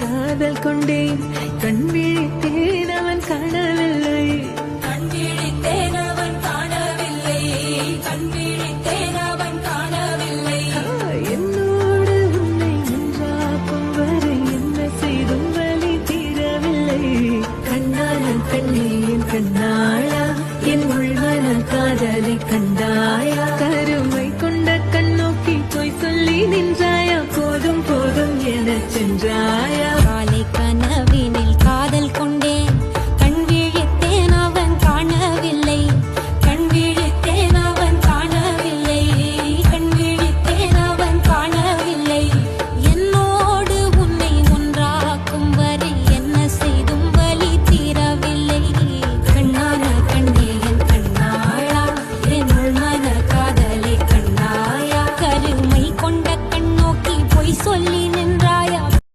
காதல் கொண்டேன் கண் விழித்தேன் அவன் காணவில்லை கண் விழித்தேன் அவன் காணவில்லை கண் விழித்தேன் அவன் காணவில்லை என்னோடு உன்னை ஒன்றாக்கும் வரை என்ன செய்தும் வலி தீரவில்லை கண்ணான பெண்ணே என் கண்ணாளா என் உள்மன காதலை கண்டாயா கருமை கொண்ட கண்ணோக்கி போய் சொல்லி நின்றாயா போதும் போதும் எனச் சென்றாயா